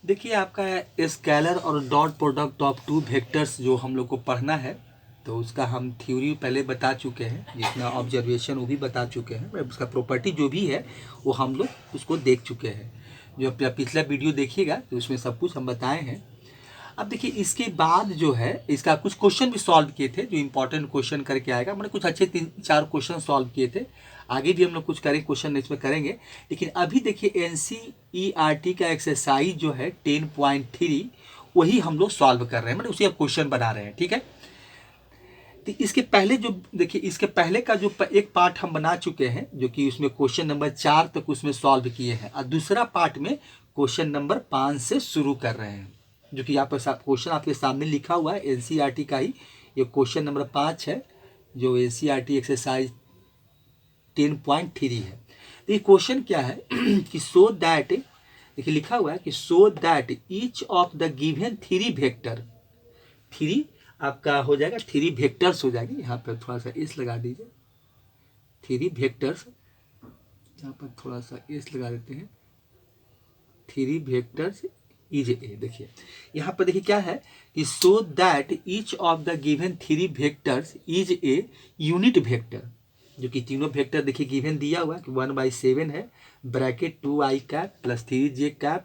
देखिए आपका स्केलर और dot product of two vectors जो हम लोग को पढ़ना है, तो उसका हम थ्योरी पहले बता चुके हैं, जितना ऑब्जर्वेशन वो भी बता चुके हैं, उसका प्रॉपर्टी जो भी है वो हम लोग उसको देख चुके हैं। जो पिछला वीडियो देखिएगा तो उसमें सब कुछ हम बताए हैं। अब देखिए इसके बाद जो है इसका कुछ क्वेश्चन भी सॉल्व किए थे, जो इंपॉर्टेंट क्वेश्चन करके आएगा। मैंने कुछ अच्छे 3-4 क्वेश्चन सॉल्व किए थे। आगे भी हम लोग कुछ करेंगे, क्वेश्चन इसमें करेंगे। लेकिन अभी देखिए NCERT का एक्सरसाइज जो है 10.3 वही हम लोग सॉल्व कर रहे हैं, मतलब उसी अब क्वेश्चन बना रहे हैं। ठीक है, तो इसके पहले जो देखिए इसके पहले का जो एक पार्ट हम बना चुके हैं, जो कि उसमें क्वेश्चन नंबर 4 तक उसमें सॉल्व किए हैं, और दूसरा पार्ट में क्वेश्चन नंबर 5 से शुरू कर रहे हैं, जो कि यहाँ पर क्वेश्चन आपके सामने लिखा हुआ है NCERT का ही। ये क्वेश्चन नंबर 5 है, जो NCERT एक्सरसाइज 10.3 है। तो ये क्वेश्चन क्या है कि सो दैट, देखिए लिखा हुआ है कि so that each of the given three vector, three आपका हो जाएगा, थ्री वेक्टर्स हो जाएगी। यहाँ पर थोड़ा सा एस लगा दीजिए, थ्री वेक्टर्स, यहाँ पर थोड़ा सा एस लगा देते हैं, थ्री वेक्टर्स इज ए। देखिए यहाँ पर देखिए क्या है कि so that each of the given three vectors is a unit vector, जो कि तीनों वेक्टर देखिए गिवन दिया हुआ है कि 1/7 है, bracket 2i cap plus 3j cap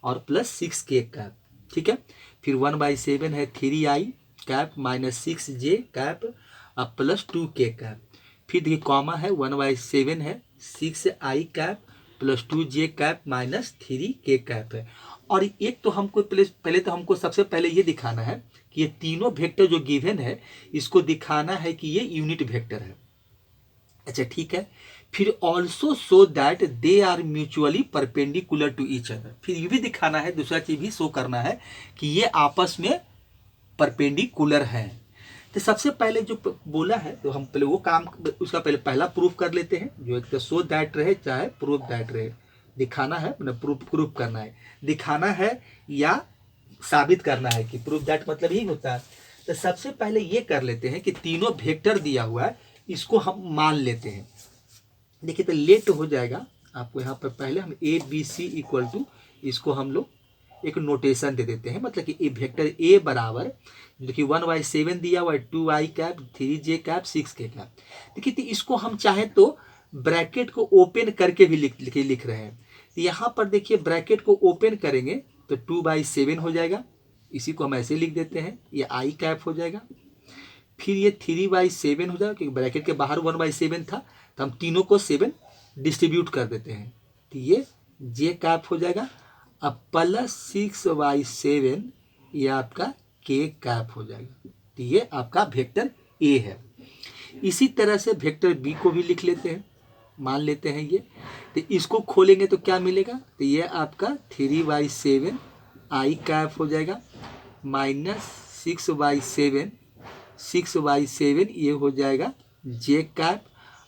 और प्लस 6k कैप। ठीक है, फिर 1/7 है 3i cap minus 6j cap और प्लस 2k कैप। फिर देखिए कॉमा है 1/7 है 6i cap plus 2j cap minus 3k cap है। और एक तो हमको पहले तो हमको सबसे पहले ये दिखाना है कि ये तीनों वेक्टर जो गिवन है इसको दिखाना है कि ये यूनिट वेक्टर है। अच्छा ठीक है, फिर also so that they are mutually perpendicular to each other. फिर ये भी दिखाना है, दूसरा चीज भी शो करना है कि ये आपस में परपेंडिकुलर है। तो सबसे पहले जो बोला है तो हम पहले वो काम, उसका पहले पहला प्रूफ कर लेते हैं, जो एक तो सो दैट रहे चाहे प्रूफ दैट रहे, दिखाना है मतलब प्रूफ करना है, दिखाना है या साबित करना है कि प्रूफ दैट मतलब यही होता है। तो सबसे पहले ये कर लेते हैं कि तीनों वेक्टर दिया हुआ है, इसको हम मान लेते हैं। देखिए तो लेट हो जाएगा आपको, यहाँ पर पहले हम ABC इक्वल टू, इसको हम लोग एक नोटेशन दे देते हैं, मतलब कि ए वेक्टर ए बराबर, देखिए 1/7 दिया हुआ है 2i cap 3j cap 6k cap. देखिए तो इसको हम चाहे तो ब्रैकेट को ओपन करके भी लिख रहे हैं। तो यहाँ पर देखिए ब्रैकेट को ओपन करेंगे तो 2/7 हो जाएगा, इसी को हम ऐसे लिख देते हैं, ये i कैप हो जाएगा। फिर ये 3/7 हो जाएगा, क्योंकि ब्रैकेट के बाहर 1/7 था, तो हम तीनों को 7 डिस्ट्रीब्यूट कर देते हैं, तो ये j कैप हो जाएगा। अब प्लस 6/7 ये आपका k कैप हो जाएगा। तो ये आपका वेक्टर A है। इसी तरह से वेक्टर B को भी लिख लेते हैं, मान लेते हैं ये। तो इसको खोलेंगे तो क्या मिलेगा, तो ये आपका 3/7 i कैप हो जाएगा माइनस 6/7 ये हो जाएगा j कैप,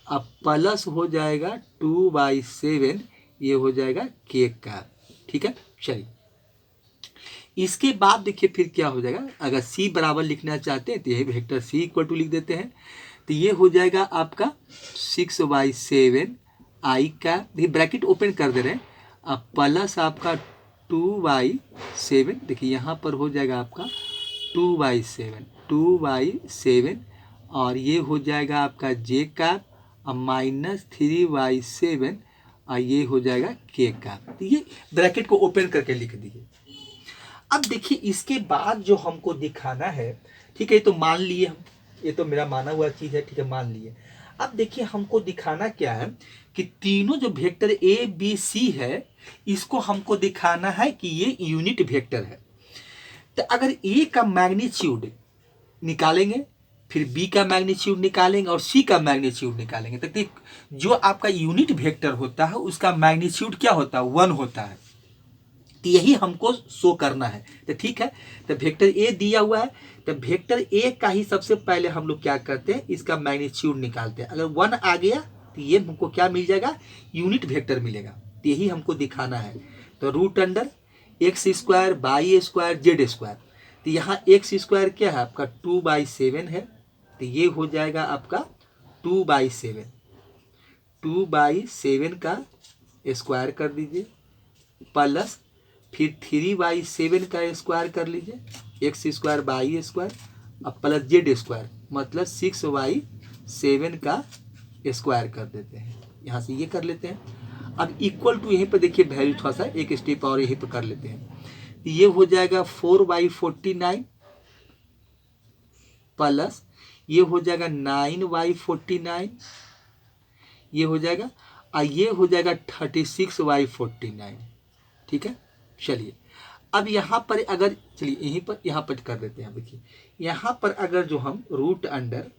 अब प्लस हो जाएगा 2/7 ये हो जाएगा k कैप। ठीक है, चलिए इसके बाद देखिए फिर क्या हो जाएगा, अगर C बराबर लिखना चाहते हैं तो ये वेक्टर C इक्वल टू लिख देते हैं। तो ये हो जाएगा आपका 6/7 i कैप, देखिए ब्रैकेट ओपन कर दे रहे हैं, अब प्लस आपका 2/7, देखिए यहाँ पर हो जाएगा आपका 2/7 और ये हो जाएगा आपका j कैप और माइनस 3/7 और ये हो जाएगा k कैप। तो ये ब्रैकेट को ओपन करके लिख दीजिए। अब देखिए इसके बाद जो हमको दिखाना है, ठीक है, ये तो मान लिए हम, ये तो मेरा माना हुआ चीज है, ठीक है, मान लिए। अब देखिए हमको दिखाना क्या है कि तीनों जो वेक्टर ABC है इसको हमको दिखाना है कि ये यूनिट वेक्टर है। तो अगर A का मैग्नीट्यूड निकालेंगे, फिर B का मैग्नीट्यूड निकालेंगे और C का मैग्नीट्यूड निकालेंगे, तो जो आपका यूनिट वेक्टर होता है उसका मैग्नीट्यूड क्या होता है, 1 होता है। तो यही हमको शो करना है। तो ठीक है, तो वेक्टर ए दिया हुआ है, तो वेक्टर ए का ही सबसे पहले हम लोग क्या करते हैं, इसका मैग्नीट्यूड निकालते हैं। अगर 1 आ गया तो ये हमको क्या मिल जाएगा, यूनिट वेक्टर मिलेगा। तो यही हमको दिखाना है। तो √x² तो यहाँ x² क्या है आपका 2/7 है, तो ये हो जाएगा आपका 2/7 का स्क्वायर कर दीजिए प्लस फिर 3/7 का स्क्वायर कर लीजिए, एक्स स्क्वायर बाई स्क्वायर अब प्लस जेड स्क्वायर मतलब 6/7 का स्क्वायर कर देते हैं। यहाँ से ये कर लेते हैं। अब इक्वल टू यहीं पर देखिए वैल्यू थोड़ा सा एक स्टेप और यहीं पर कर लेते हैं। तो ये हो जाएगा 4/49 प्लस ये हो जाएगा 9/49, ये हो जाएगा और ये हो जाएगा 36/49। ठीक है, चलिए अब यहाँ पर अगर चलिए यहीं पर यहाँ पर कर देते हैं। देखिए यहाँ पर अगर जो हम रूट अंडर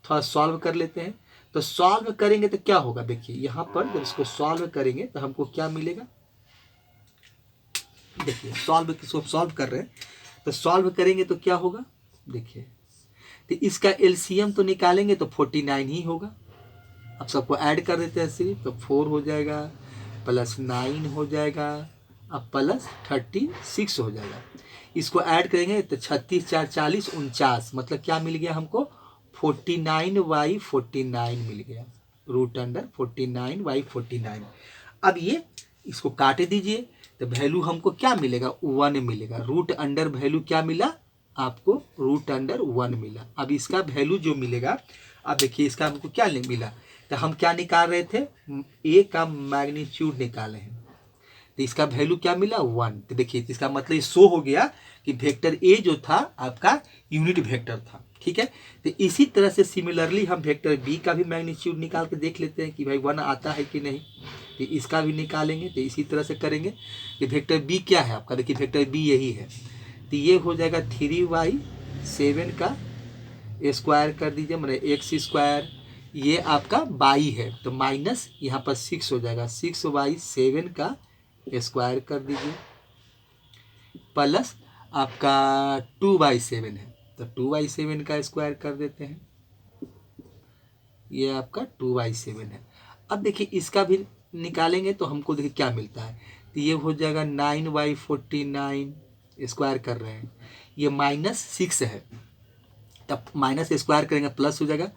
थोड़ा सॉल्व कर लेते हैं तो सॉल्व करेंगे तो क्या होगा, देखिए यहाँ पर जब इसको सॉल्व करेंगे तो हमको क्या मिलेगा। देखिए किसको सॉल्व कर रहे हैं तो सॉल्व करेंगे तो क्या होगा, देखिए तो इसका एलसीएम तो निकालेंगे तो 49 ही होगा। अब सबको ऐड कर देते हैं सिर्फ, तो 4 हो जाएगा प्लस 9 हो जाएगा अब प्लस 36 हो जाएगा। इसको ऐड करेंगे तो 36 4 40 49 मतलब क्या मिल गया हमको 49/49 मिल गया, रूट अंडर 49/49। अब ये इसको काट दीजिए तो वैल्यू हमको क्या मिलेगा 1 मिलेगा। रूट अंडर वैल्यू क्या मिला आपको, रूट अंडर 1 मिला। अब इसका वैल्यू जो मिलेगा, अब देखिए इसका हमको क्या मिला, तो हम क्या निकाल रहे थे ए का मैग्नीट्यूड निकाले हैं, तो इसका वैल्यू क्या मिला 1। तो देखिए इसका मतलब शो हो गया कि वेक्टर ए जो था आपका यूनिट वेक्टर था। ठीक है, तो इसी तरह से सिमिलरली हम वेक्टर बी का भी मैग्नीट्यूड निकाल के देख लेते हैं कि भाई 1 आता है कि नहीं, तो इसका भी निकालेंगे। तो इसी तरह से करेंगे कि वेक्टर बी क्या है आपका, देखिए वेक्टर बी यही है, तो ये हो जाएगा 3/7 का स्क्वायर कर दीजिए, मतलब एक्स स्क्वायर, ये आपका बाई है तो माइनस यहाँ पर 6 हो जाएगा 6/7 का स्क्वायर कर दीजिए प्लस आपका 2/7 है तो 2/7 का स्क्वायर कर देते हैं, ये आपका 2/7 है। अब देखिए इसका भी निकालेंगे तो हमको देखिए क्या मिलता है, तो ये हो जाएगा 9/49 स्क्वायर कर रहे हैं, ये -6 है तब माइनस स्क्वायर करेंगे प्लस हो जाएगा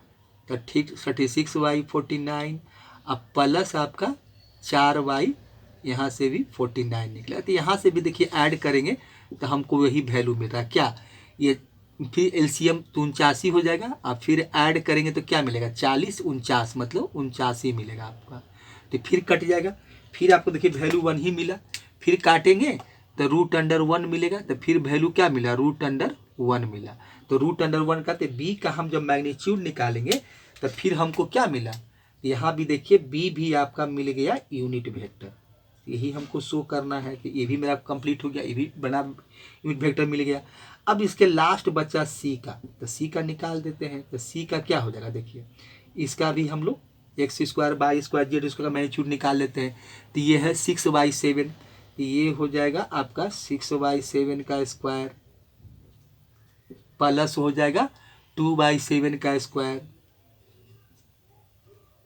तो ठीक 36/49 अब प्लस आपका 4/, यहाँ से भी 49 निकला। तो यहाँ से भी देखिए ऐड करेंगे तो हमको वही वैल्यू मिल रहा है क्या, ये फिर एलसीएम 49 हो जाएगा। अब फिर ऐड करेंगे तो क्या मिलेगा 40 49 मतलब 49 मिलेगा आपका, तो फिर कट जाएगा। फिर आपको देखिए वैल्यू 1 ही मिला, फिर काटेंगे तो रूट अंडर 1 मिलेगा, तो फिर वैल्यू क्या मिला रूट अंडर 1 मिला। तो रूट अंडर 1 का तो बी का हम जब मैग्नीट्यूड निकालेंगे तो फिर हमको क्या मिला, यहाँ भी देखिए बी भी आपका मिल गया यूनिट वेक्टर। यही हमको शो करना है कि ये भी मेरा कंप्लीट हो गया, ये भी बना यूनिट वेक्टर मिल गया। अब इसके लास्ट बचा सी का, तो सी का निकाल देते हैं। तो सी का क्या हो जाएगा, देखिए इसका भी हम लोग x square by square Z square का मैग्नीट्यूड निकाल लेते हैं। तो ये है 6/7, तो ये हो जाएगा आपका 6/7 का स्क्वायर प्लस हो जाएगा 2/7 का स्क्वायर,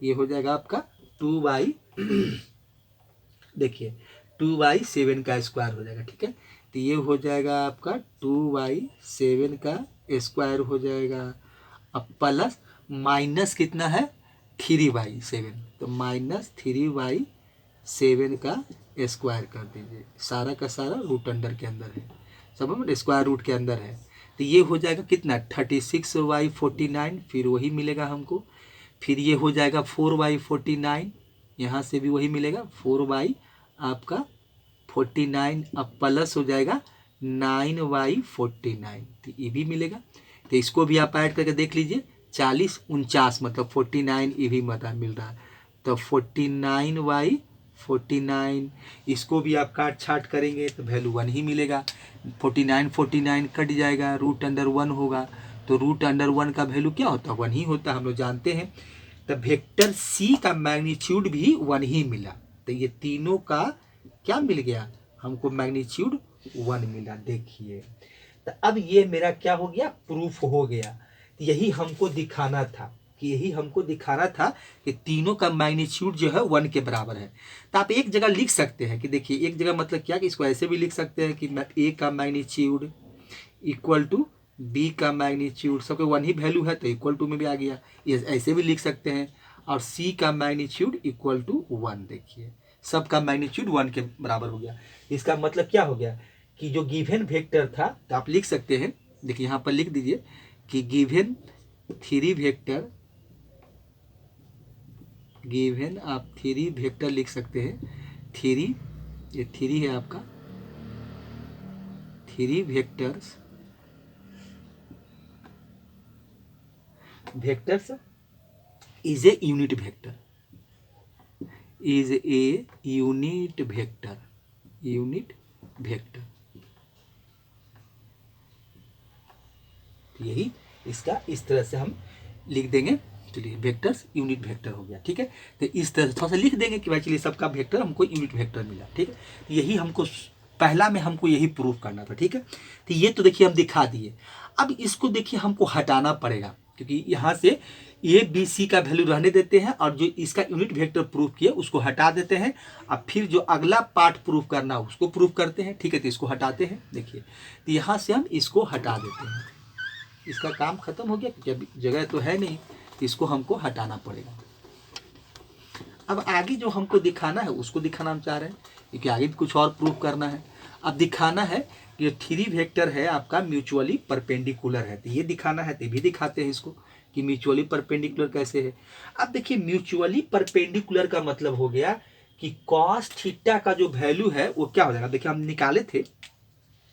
ये हो जाएगा आपका 2 देखिए 2/7 का स्क्वायर हो जाएगा। ठीक है, तो ये हो जाएगा आपका 2/7 का स्क्वायर हो जाएगा। अब प्लस माइनस कितना है 3/7, तो -3/7 का स्क्वायर कर दीजिए। सारा का सारा रूट अंडर के अंदर है, सब स्क्वायर रूट के अंदर है। तो ये हो जाएगा कितना 36/49, फिर वही मिलेगा हमको। फिर ये हो जाएगा 4/49, यहाँ से भी वही मिलेगा 4 आपका 49 अब प्लस हो जाएगा 9/49, तो ये भी मिलेगा। तो इसको भी आप ऐड करके देख लीजिए 40 49 मतलब 49 ये भी मिल रहा है, तो 49/49 इसको भी आप काट छाट करेंगे तो वैल्यू 1 ही मिलेगा। 49 कट जाएगा, रूट अंडर 1 होगा, तो रूट अंडर 1 का वैल्यू क्या होता है 1 ही होता है, हम लोग जानते हैं। तो वेक्टर सी का मैग्नीट्यूड भी 1 ही मिला। तो ये तीनों का क्या मिल गया हमको मैग्नीट्यूड 1 मिला। देखिए तो अब ये मेरा क्या हो गया प्रूफ हो गया। तो यही हमको दिखाना था कि तीनों का मैग्नीट्यूड जो है 1 के बराबर है। तो आप एक जगह लिख सकते हैं कि देखिए एक जगह मतलब क्या कि इसको ऐसे भी लिख सकते हैं कि ए का मैग्नीट्यूड इक्वल टू बी का मैग्नीट्यूड, सबके 1 ही वैल्यू है तो इक्वल टू में भी आ गया, ये ऐसे भी लिख सकते हैं। और सी का मैग्नीट्यूड इक्वल टू 1, देखिए सबका मैग्नीट्यूड 1 के बराबर हो गया। इसका मतलब क्या हो गया कि जो गिवन वेक्टर था, तो आप लिख सकते हैं, देखिए यहाँ पर लिख दीजिए कि गिवन 3 वेक्टर, गिवन आप 3 वेक्टर लिख सकते हैं, 3, ये 3 है आपका, 3 vectors, vectors is a unit vector, is a unit vector, unit vector. यही इसका इस तरह से हम लिख देंगे। चलिए वेक्टर्स यूनिट वेक्टर हो गया, ठीक है। तो इस तरह से थोड़ा सा लिख देंगे कि भाई चलिए सबका वेक्टर हमको यूनिट वेक्टर मिला, ठीक है। यही हमको पहला में हमको यही प्रूफ करना था, ठीक है। तो ये तो देखिए हम दिखा दिए। अब इसको देखिए हमको हटाना पड़ेगा, क्योंकि यहाँ से ए बी सी का वैल्यू रहने देते हैं और जो इसका यूनिट वेक्टर प्रूफ किया उसको हटा देते हैं। अब फिर जो अगला पार्ट प्रूफ करना उसको प्रूफ करते हैं, ठीक है। तो इसको हटाते हैं, देखिए तो यहाँ से हम इसको हटा देते हैं, इसका काम खत्म हो गया, जब जगह तो है नहीं, इसको हमको हटाना पड़ेगा। अब आगे जो हमको दिखाना है उसको दिखाना हम चाह रहे हैं, क्योंकि आगे भी कुछ और प्रूफ करना है। अब दिखाना है कि 3 वेक्टर है आपका म्यूचुअली परपेंडिकुलर है, तो ये दिखाना है, तो भी दिखाते हैं इसको कि म्यूचुअली परपेंडिकुलर कैसे है। अब देखिए म्यूचुअली परपेंडिकुलर का मतलब हो गया कि कॉस थीटा का जो वैल्यू है वो क्या हो जाएगा। देखिए हम निकाले थे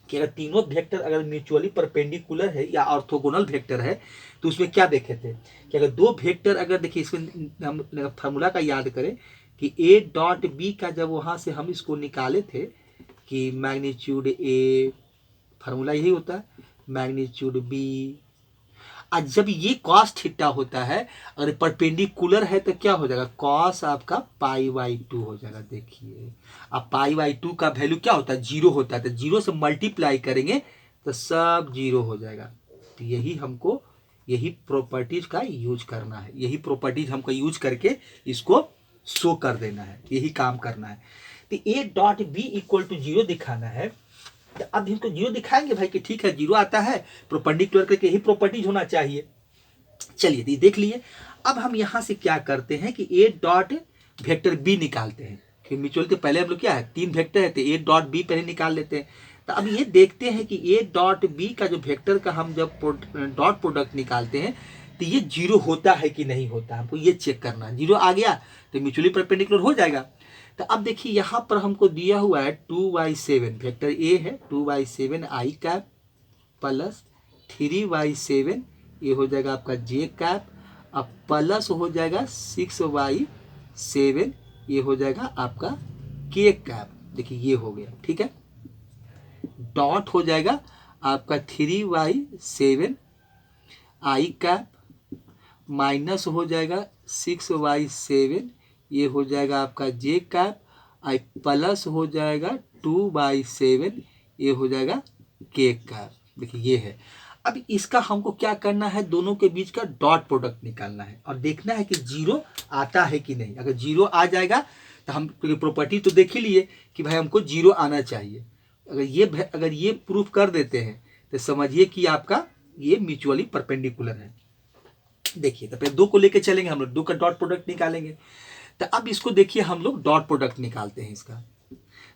कि अगर तीनों वेक्टर अगर म्यूचुअली परपेंडिकुलर है या ऑर्थोगोनल वेक्टर है, तो उसमें क्या देखे थे कि अगर 2 वेक्टर, अगर देखिए इसमें हम फार्मूला का याद करें कि ए डॉट बी का जब वहाँ से हम इसको निकाले थे कि मैग्नीट्यूड ए, फार्मूला यही होता है, मैग्नीट्यूड बी। आज जब ये कॉस थीटा होता है, अगर परपेंडिकुलर है तो क्या हो जाएगा, कॉस आपका पाई/2 हो जाएगा। देखिए अब पाई/2 का वैल्यू क्या होता है, 0 होता है, तो 0 से मल्टीप्लाई करेंगे तो सब 0 हो जाएगा। तो यही हमको यही प्रॉपर्टीज का यूज करना है, यही प्रॉपर्टीज हमको यूज करके इसको शो कर देना है, यही काम करना है। तो A dot B equal to 0 दिखाना है, तो अब इनको 0 दिखाएंगे भाई कि ठीक है 0 आता है, परपेंडिकुलर करके यही प्रॉपर्टीज होना चाहिए। चलिए तो देख लिए। अब हम यहाँ से क्या करते हैं कि ए डॉट वेक्टर बी निकालते हैं, कि म्यूचुअल तो पहले हम लोग क्या है 3 वेक्टर है, तो ए डॉट बी पहले निकाल लेते हैं। तो अब ये देखते हैं कि ए डॉट बी का जो वेक्टर का हम जब डॉट प्रोडक्ट निकालते हैं तो ये 0 होता है कि नहीं होता, हमको ये चेक करना है। 0 आ गया तो म्यूचुअली परपेंडिकुलर हो जाएगा। तो अब देखिए यहाँ पर हमको दिया हुआ है 2/7, वेक्टर ए है 2/7 आई कैप प्लस 3/7, ये हो जाएगा आपका जे कैप, अब प्लस हो जाएगा 6/7, ये हो जाएगा आपका के कैप। देखिए ये हो गया, ठीक है। डॉट हो जाएगा आपका 3/7 आई कैप माइनस हो जाएगा 6/7, ये हो जाएगा आपका जे कैप, आई प्लस हो जाएगा 2/7, ये हो जाएगा के कैप। देखिए ये है। अब इसका हमको क्या करना है, दोनों के बीच का डॉट प्रोडक्ट निकालना है और देखना है कि 0 आता है कि नहीं। अगर 0 आ जाएगा तो हम प्रॉपर्टी तो देख ही लिए कि भाई हमको 0 आना चाहिए। अगर ये प्रूफ कर देते हैं तो समझिए कि आपका ये म्यूचुअली परपेंडिकुलर है। देखिए तो पहले 2 को लेके चलेंगे, हम लोग 2 का डॉट प्रोडक्ट निकालेंगे। तो अब इसको देखिए हम लोग डॉट प्रोडक्ट निकालते हैं इसका।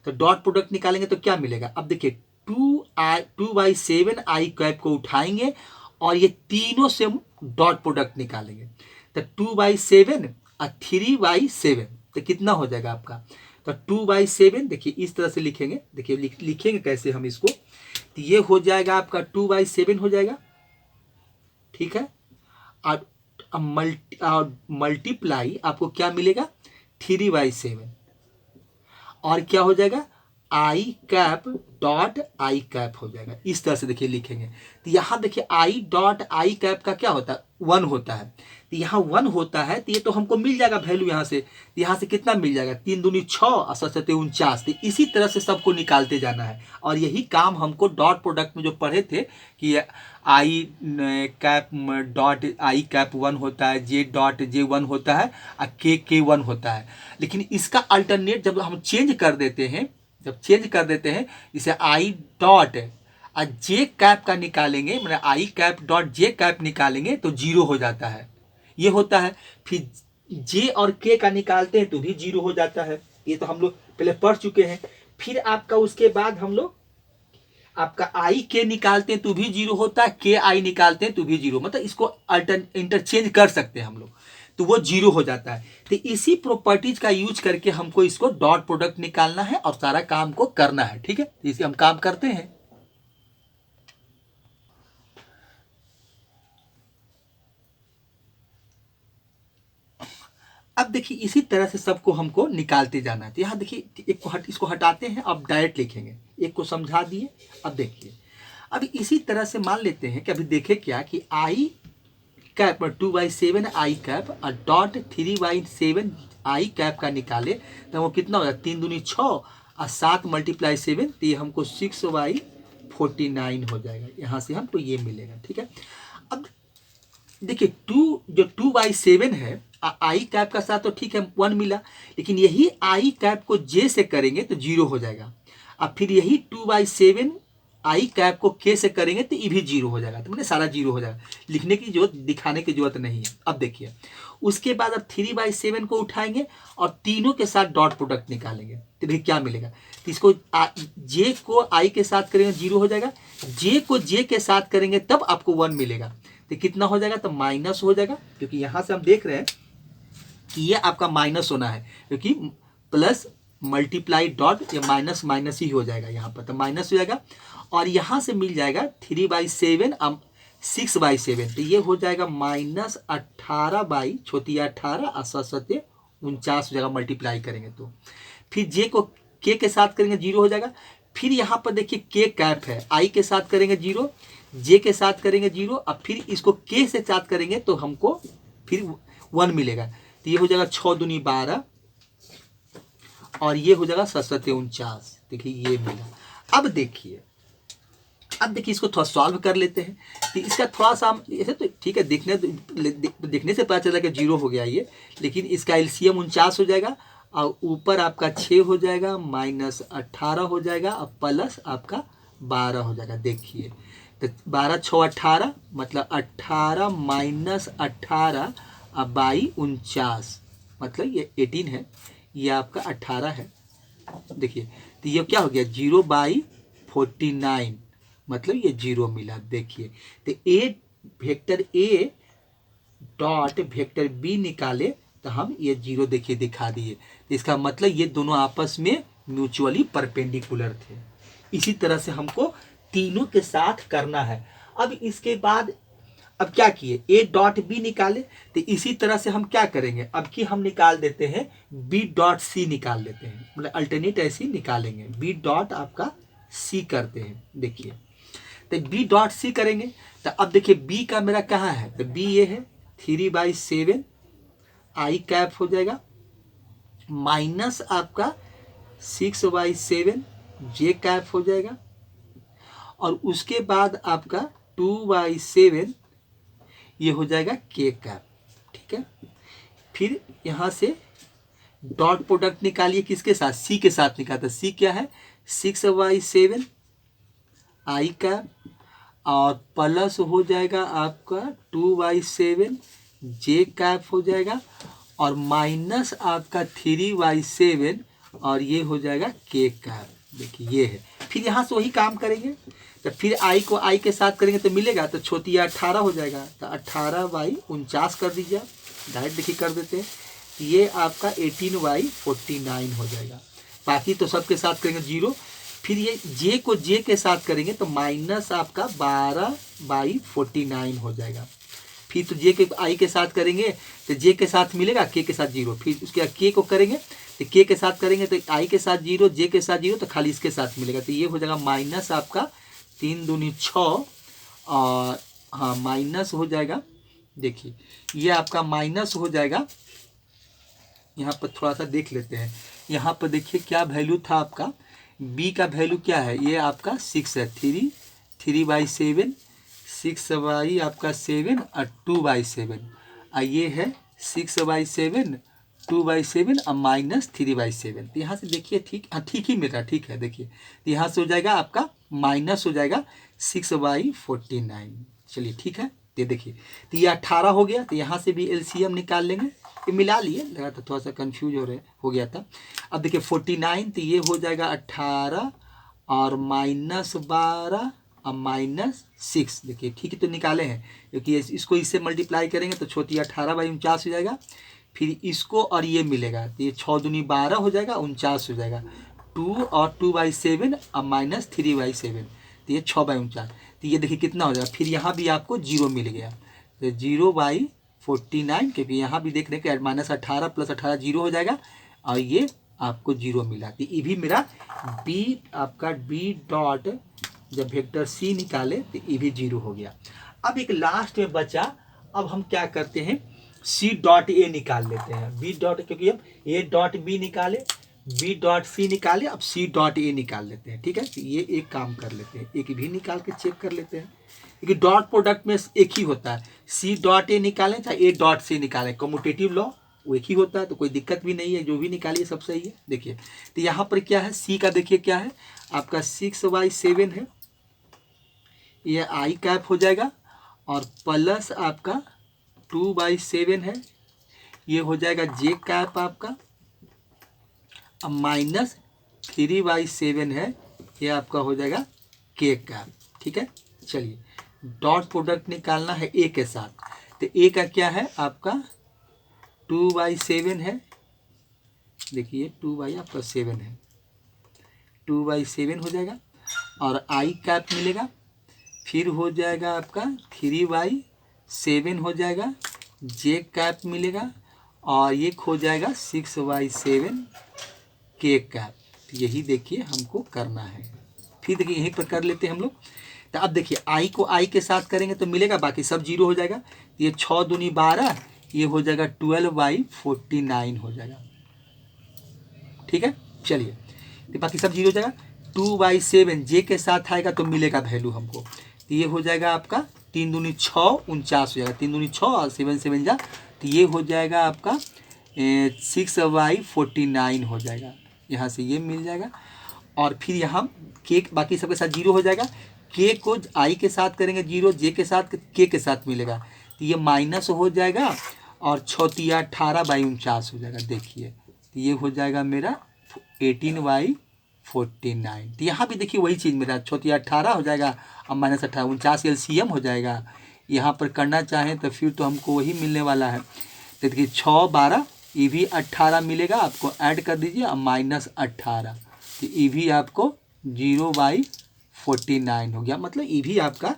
तो डॉट प्रोडक्ट निकालेंगे तो क्या मिलेगा, अब देखिए 2/7 आई कैप को उठाएंगे और ये तीनों से हम डॉट प्रोडक्ट निकालेंगे। तो 2/7 और 3/7 तो कितना हो जाएगा आपका, तो 2/7 देखिए इस तरह से लिखेंगे। देखिए लिखेंगे कैसे हम इसको, तो ये हो जाएगा आपका 2/7 हो जाएगा, ठीक है। और मल्टीप्लाई आपको क्या मिलेगा 3/7 और क्या हो जाएगा आई कैप डॉट आई कैप हो जाएगा। इस तरह से देखिए लिखेंगे। तो यहाँ देखिए आई डॉट आई कैप का क्या होता है 1 होता है, तो यहाँ 1 होता है, तो ये तो हमको मिल जाएगा वैल्यू यहाँ से। यहाँ से कितना मिल जाएगा 3 दूनी 6 और 7 49। तो इसी तरह से सबको निकालते जाना है और यही काम हमको डॉट प्रोडक्ट में जो पढ़े थे कि आई कैप डॉट आई कैप 1 होता है, जे डॉट जे 1 होता है और के 1 होता है। लेकिन इसका अल्टरनेट जब हम चेंज कर देते हैं, इसे आई डॉट जे कैप का निकालेंगे, मतलब आई कैप डॉट जे कैप निकालेंगे तो 0 हो जाता है, ये होता है। फिर जे और के का निकालते हैं तो भी 0 हो जाता है। ये तो हम लोग पहले पढ़ चुके हैं। फिर आपका उसके बाद हम लोग आपका आई के निकालते हैं तो भी जीरो होता है, के आई निकालते हैं तो भी जीरो, मतलब इसको इंटरचेंज कर सकते हैं हम लोग, तो वो जीरो हो जाता है। तो इसी प्रॉपर्टीज का यूज करके हमको इसको डॉट प्रोडक्ट निकालना है और सारा काम को करना है। ठीक है, इसे हम काम करते हैं। अब देखिए इसी तरह से सबको हमको निकालते जाना है। तो यहाँ देखिए एक को इसको हटाते हैं, अब डायरेक्ट लिखेंगे, एक को समझा दिए। अब देखिए अभी इसी तरह से मान लेते हैं कि अभी देखे क्या कि आई कैप 2/7 आई कैप और डॉट 3/7 आई कैप का निकाले तो वो कितना होगा, 3 दूनी 6 और 7 × 7 तो ये हमको 6/49 हो जाएगा। यहाँ से हमको ये मिलेगा। ठीक है, अब देखिए जो 2/7 है आई कैप का साथ तो ठीक है 1 मिला, लेकिन यही आई कैप को जे से करेंगे तो 0 हो जाएगा। अब फिर यही 2/7 आई कैप को के से करेंगे तो ये भी 0 हो जाएगा। तो मैंने सारा 0 हो जाएगा, लिखने की जरूरत, दिखाने की जरूरत नहीं है। अब देखिए उसके बाद अब 3/7 को उठाएंगे और तीनों के साथ डॉट प्रोडक्ट निकालेंगे तो देखिए क्या मिलेगा। तो इसको जे को आई के साथ करेंगे 0 हो जाएगा, जे को जे के साथ करेंगे तब आपको 1 मिलेगा। तो कितना हो जाएगा, तो माइनस हो जाएगा, क्योंकि यहाँ से हम देख रहे हैं कि ये आपका माइनस होना है, क्योंकि प्लस मल्टीप्लाई डॉट ये माइनस माइनस ही हो जाएगा यहाँ पर, तो माइनस हो जाएगा। और यहाँ से मिल जाएगा 3/7 6/7 तो ये हो जाएगा -18/18 और 7 49 हो जाएगा, मल्टीप्लाई करेंगे तो। फिर जे को के साथ करेंगे 0 हो जाएगा। फिर यहाँ पर देखिए के कैप है, आई के साथ करेंगे 0, जे के साथ करेंगे 0 और फिर इसको के से साथ करेंगे तो हमको फिर 1 मिलेगा। तो ये हो जाएगा 6 दूनी 12 और ये हो जाएगा 7 49। देखिए ये मिला। अब देखिए इसको थोड़ा सॉल्व कर लेते हैं। तो इसका थोड़ा सा हम ऐसे तो ठीक है, देखने से पता चला कि 0 हो गया ये, लेकिन इसका एलसीएम 49 हो जाएगा और ऊपर आपका 6 हो जाएगा, -18 हो जाएगा और प्लस आपका 12 हो जाएगा। देखिए तो 12 6 18 मतलब 18 -18 बाई 49 मतलब ये 18 है, ये आपका 18 है। देखिए तो ये क्या हो गया 0/49 मतलब ये 0 मिला। देखिए तो A vector A dot vector B निकाले तो हम ये 0 देखिए दिखा दिए, तो इसका मतलब ये दोनों आपस में म्यूचुअली परपेंडिकुलर थे। इसी तरह से हमको तीनों के साथ करना है। अब इसके बाद अब क्या किए, ए डॉट बी निकाले, तो इसी तरह से हम क्या करेंगे, अब की हम निकाल देते हैं बी डॉट सी निकाल लेते हैं, मतलब अल्टरनेट ऐसे ही निकालेंगे, बी डॉट आपका सी करते हैं। देखिए तो बी डॉट सी करेंगे तो अब देखिए बी का मेरा कहाँ है, तो बी ये है 3/7 आई कैप हो जाएगा माइनस आपका 6/7 जे कैप हो जाएगा और उसके बाद आपका 2/7 ये हो जाएगा के कैप। ठीक है, फिर यहाँ से डॉट प्रोडक्ट निकालिए किसके साथ, सी के साथ निकालता। सी क्या है 6/7 आई कैप और प्लस हो जाएगा आपका 2/7 जे कैप हो जाएगा और माइनस आपका 3/7 और ये हो जाएगा के कैप। देखिए ये है। फिर यहाँ से वही काम करेंगे, तो फिर आई को आई के साथ करेंगे तो मिलेगा, तो छोटी 18 हो जाएगा, तो 18/49 कर दीजिए, डायरेक्ट देखिए कर देते हैं, ये आपका 18/49 हो जाएगा। बाकी तो सबके साथ करेंगे 0। फिर ये जे को जे के साथ करेंगे तो माइनस आपका 12/49 हो जाएगा। फिर तो जे के आई के साथ करेंगे तो जे के साथ मिलेगा, के साथ 0। फिर उसके बाद के को करेंगे तो के साथ करेंगे तो आई के साथ 0, जे के साथ 0, तो खाली इसके साथ मिलेगा। तो ये हो जाएगा माइनस आपका 3 दूनी 6 और हाँ माइनस हो जाएगा। देखिए ये आपका माइनस हो जाएगा। यहाँ पर थोड़ा सा देख लेते हैं, यहाँ पर देखिए क्या वैल्यू था आपका, बी का वैल्यू क्या है, ये आपका 6 है, 3/7 6 आपका 7 और 2/7 और ये है 6/7 2/7 और माइनस 3/7। तो यहाँ से देखिए ठीक, हाँ ठीक ही मिल रहा है, ठीक है। देखिए तो यहाँ से हो जाएगा आपका माइनस हो जाएगा 6/49। चलिए ठीक है। ये देखिए, तो ये 18 हो गया, तो यहाँ से भी एलसीएम निकाल लेंगे। ये मिला लिए, लगा था थोड़ा सा कंफ्यूज हो गया था। अब देखिए 49, तो ये हो जाएगा 18 और -12 और -6। देखिए ठीक है, तो निकाले हैं, क्योंकि इसको इससे मल्टीप्लाई करेंगे तो छोटी 18/49 हो जाएगा। फिर इसको और ये मिलेगा, तो ये 6 दूनी 12 हो जाएगा, 49 हो जाएगा। 2 और 2/7 और -3/7, तो ये 6/49। तो ये देखिए कितना हो जाएगा। फिर यहाँ भी आपको 0 मिल गया, तो 0/49, क्योंकि यहाँ भी देख रहे हैं कि -18 + 18 0 हो जाएगा, और ये आपको 0 मिला। तो ये भी मेरा बी आपका बी डॉट, जब वेक्टर सी निकाले तो ये भी 0 हो गया। अब एक लास्ट में बचा, अब हम क्या करते हैं, सी डॉट ए निकाल लेते हैं। बी डॉट, क्योंकि अब ए डॉट बी निकाले, बी डॉट सी निकाले, अब सी डॉट ए निकाल लेते हैं। ठीक है, तो ये एक काम कर लेते हैं, एक भी निकाल के चेक कर लेते हैं, क्योंकि डॉट प्रोडक्ट में एक ही होता है। सी डॉट ए निकालें चाहे ए डॉट सी निकालें, कम्यूटेटिव लॉ वो एक ही होता है, तो कोई दिक्कत भी नहीं है, जो भी निकालिए सब सही है। देखिए तो यहाँ पर क्या है, सी का देखिए क्या है आपका 6/7 है, ये आई कैप हो जाएगा, और प्लस आपका 2/7 है, ये हो जाएगा जे कैप आपका, अब -3/7 है, ये आपका हो जाएगा के कैप। ठीक है, चलिए डॉट प्रोडक्ट निकालना है ए के साथ, तो ए का क्या है आपका 2/7 है, देखिए 2 आपका 7 है, 2/7 हो जाएगा, और आई कैप मिलेगा, फिर हो जाएगा आपका 3/7 हो जाएगा, जे कैप मिलेगा, और ये हो जाएगा 6/7 के कैप। तो यही देखिए हमको करना है। फिर देखिए यहीं पर कर लेते हैं हम लोग। तो अब देखिए आई को आई के साथ करेंगे तो मिलेगा, बाकी सब 0 हो जाएगा। ये 6 दूनी 12, ये हो जाएगा 12/49 हो जाएगा। ठीक है, चलिए तो बाकी सब 0 हो जाएगा। 2/7 जे के साथ आएगा तो मिलेगा वैल्यू हमको, तो ये हो जाएगा आपका 3 दूनी 6, 49 हो जाएगा, 3 दूनी 6 और 7 7 जा, तो ये हो जाएगा आपका 6/49 हो जाएगा, यहाँ से ये मिल जाएगा। और फिर यहाँ के बाकी सबके साथ 0 हो जाएगा, के को आई के साथ करेंगे 0, जे के साथ के साथ मिलेगा, तो ये माइनस हो जाएगा, और 6 18/49 हो जाएगा। देखिए तो ये हो जाएगा मेरा 18/49। तो यहाँ भी देखिए वही चीज़ मेरा 6 18 हो जाएगा, और -18 49 एलसीएम हो जाएगा। यहाँ पर करना चाहें तो फिर तो हमको वही मिलने वाला है। तो देखिए 6 12, ये भी 18 मिलेगा, आपको ऐड कर दीजिए, और -18, तो ये भी आपको 0/49 हो गया। मतलब ये भी आपका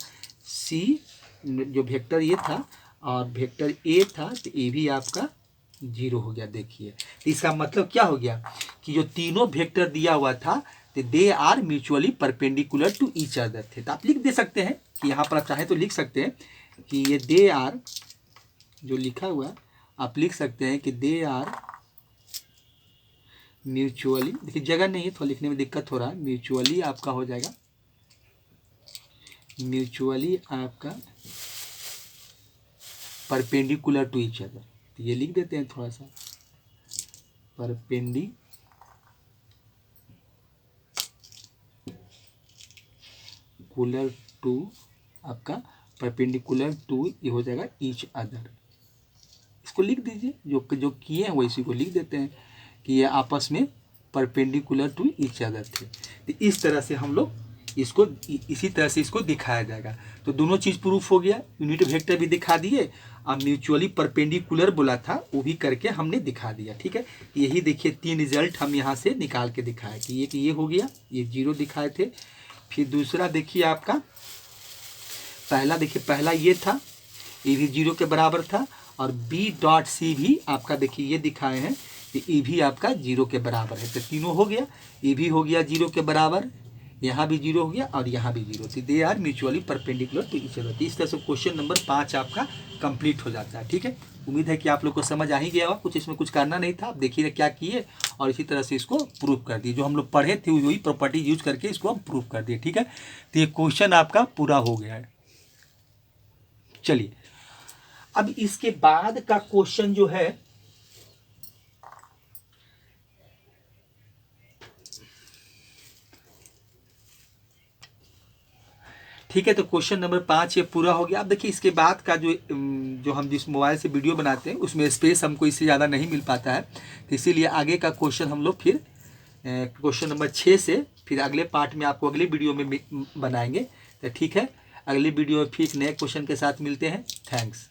सी जो वेक्टर ये था और वेक्टर ए था, तो ये भी आपका 0 हो गया। देखिए तो इसका मतलब क्या हो गया कि जो तीनों वेक्टर दिया हुआ था, तो they are mutually perpendicular to each other थे। तो आप लिख दे सकते हैं कि यहाँ पर आप चाहें तो लिख सकते हैं कि ये दे आर, जो लिखा हुआ है आप लिख सकते हैं कि दे आर म्यूचुअली, देखिए जगह नहीं है, थोड़ा लिखने में दिक्कत हो रहा है, म्यूचुअली आपका हो जाएगा, म्यूचुअली आपका परपेंडिकुलर टू ईच अदर। तो ये लिख देते हैं थोड़ा सा, परपेंडिकुलर टू आपका परपेंडिकुलर टू, ये हो जाएगा ईच अदर। इसको लिख दीजिए, जो किए हैं वैसी को लिख देते हैं कि ये आपस में परपेंडिकुलर टू ईच अदर थे। तो इस तरह से हम लोग इसको इसी तरह से इसको दिखाया जाएगा। तो दोनों चीज़ प्रूफ हो गया, यूनिट वेक्टर भी दिखा दिए, और म्यूचुअली परपेंडिकुलर बोला था वो भी करके हमने दिखा दिया। ठीक है, यही देखिए 3 रिजल्ट हम यहाँ से निकाल के दिखाए कि ये हो गया, ये 0 दिखाए थे। फिर दूसरा देखिए आपका पहला, देखिए पहला ये था, ये भी 0 के बराबर था, और बी डॉट सी भी आपका देखिए ये दिखाए हैं, तो ये भी आपका 0 के बराबर है। तो तीनों हो गया, ये भी हो गया 0 के बराबर, यहाँ भी 0 हो गया, और यहाँ भी 0, तो they are mutually perpendicular to each other. इस तरह से क्वेश्चन नंबर 5 आपका कंप्लीट हो जाता है। ठीक है, उम्मीद है कि आप लोग को समझ आ ही गया होगा, कुछ इसमें कुछ करना नहीं था, आप देखिए क्या किए और इसी तरह से इसको प्रूव कर दिए। जो हम लोग पढ़े थे वही प्रॉपर्टी यूज करके इसको हम प्रूव कर दिए। ठीक है, तो ये क्वेश्चन आपका पूरा हो गया है। चलिए अब इसके बाद का क्वेश्चन जो है, ठीक है, तो क्वेश्चन नंबर 5 ये पूरा हो गया। अब देखिए इसके बाद का जो हम जिस मोबाइल से वीडियो बनाते हैं उसमें स्पेस हमको इससे ज़्यादा नहीं मिल पाता है, तो इसीलिए आगे का क्वेश्चन हम लोग फिर क्वेश्चन नंबर 6 से फिर अगले पार्ट में आपको अगले वीडियो में बनाएंगे। तो ठीक है, अगली वीडियो में फिर नए क्वेश्चन के साथ मिलते हैं। थैंक्स।